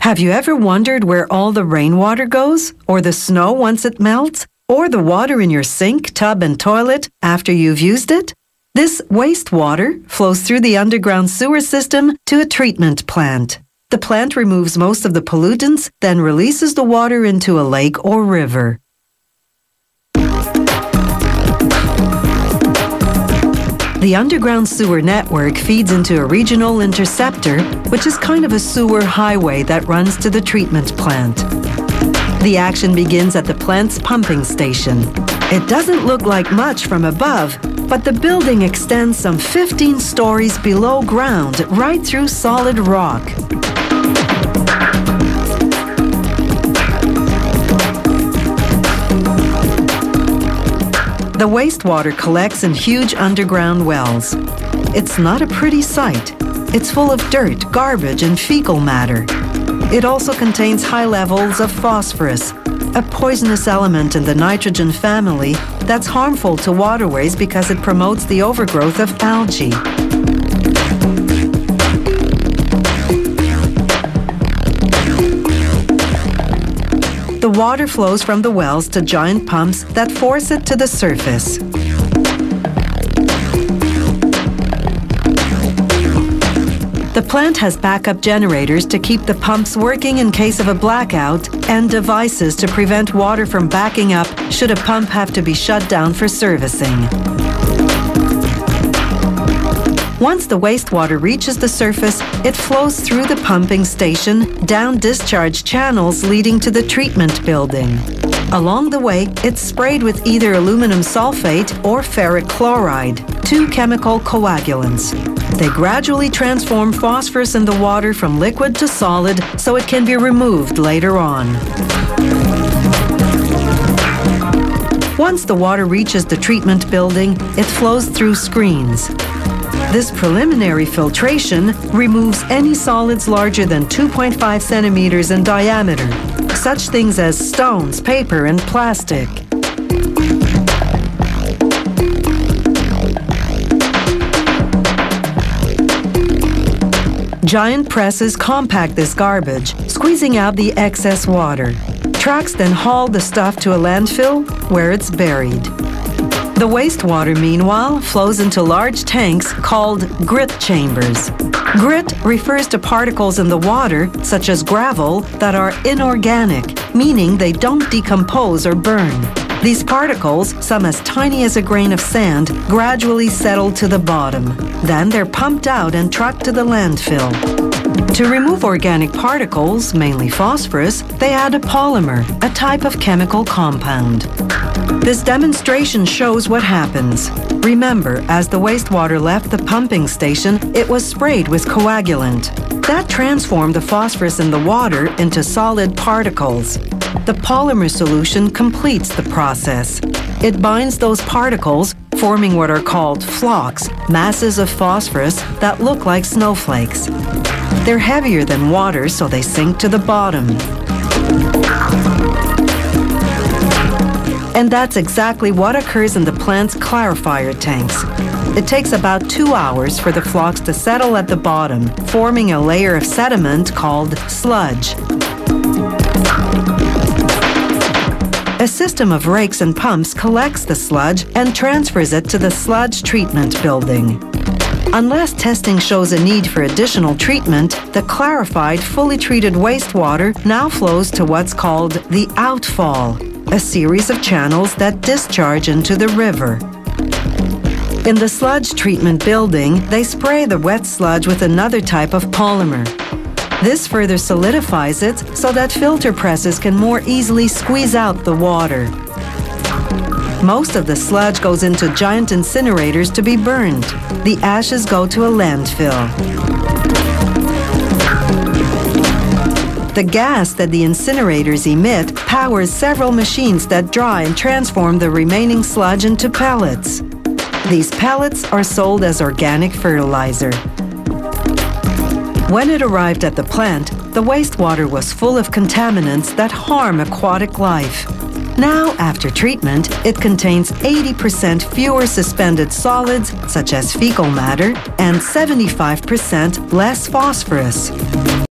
Have you ever wondered where all the rainwater goes, or the snow once it melts, or the water in your sink, tub, and toilet after you've used it? This wastewater flows through the underground sewer system to a treatment plant. The plant removes most of the pollutants, then releases the water into a lake or river. The underground sewer network feeds into a regional interceptor, which is kind of a sewer highway that runs to the treatment plant. The action begins at the plant's pumping station. It doesn't look like much from above, but the building extends some 15 stories below ground, right through solid rock. The wastewater collects in huge underground wells. It's not a pretty sight. It's full of dirt, garbage, and fecal matter. It also contains high levels of phosphorus, a poisonous element in the nitrogen family that's harmful to waterways because it promotes the overgrowth of algae. The water flows from the wells to giant pumps that force it to the surface. The plant has backup generators to keep the pumps working in case of a blackout and devices to prevent water from backing up should a pump have to be shut down for servicing. Once the wastewater reaches the surface, it flows through the pumping station, down discharge channels leading to the treatment building. Along the way, it's sprayed with either aluminum sulfate or ferric chloride, two chemical coagulants. They gradually transform phosphorus in the water from liquid to solid so it can be removed later on. Once the water reaches the treatment building, it flows through screens. This preliminary filtration removes any solids larger than 2.5 centimeters in diameter, such things as stones, paper, and plastic. Giant presses compact this garbage, squeezing out the excess water. Trucks then haul the stuff to a landfill where it's buried. The wastewater, meanwhile, flows into large tanks called grit chambers. Grit refers to particles in the water, such as gravel, that are inorganic, meaning they don't decompose or burn. These particles, some as tiny as a grain of sand, gradually settle to the bottom. Then they're pumped out and trucked to the landfill. To remove organic particles, mainly phosphorus, they add a polymer, a type of chemical compound. This demonstration shows what happens. Remember, as the wastewater left the pumping station, it was sprayed with coagulant. That transformed the phosphorus in the water into solid particles. The polymer solution completes the process. It binds those particles, forming what are called flocks, masses of phosphorus that look like snowflakes. They're heavier than water, so they sink to the bottom. And that's exactly what occurs in the plant's clarifier tanks. It takes about 2 hours for the flocks to settle at the bottom, forming a layer of sediment called sludge. A system of rakes and pumps collects the sludge and transfers it to the sludge treatment building. Unless testing shows a need for additional treatment, the clarified, fully treated wastewater now flows to what's called the outfall, a series of channels that discharge into the river. In the sludge treatment building, they spray the wet sludge with another type of polymer. This further solidifies it so that filter presses can more easily squeeze out the water. Most of the sludge goes into giant incinerators to be burned. The ashes go to a landfill. The gas that the incinerators emit powers several machines that dry and transform the remaining sludge into pellets. These pellets are sold as organic fertilizer. When it arrived at the plant, the wastewater was full of contaminants that harm aquatic life. Now, after treatment, it contains 80% fewer suspended solids, such as fecal matter, and 75% less phosphorus.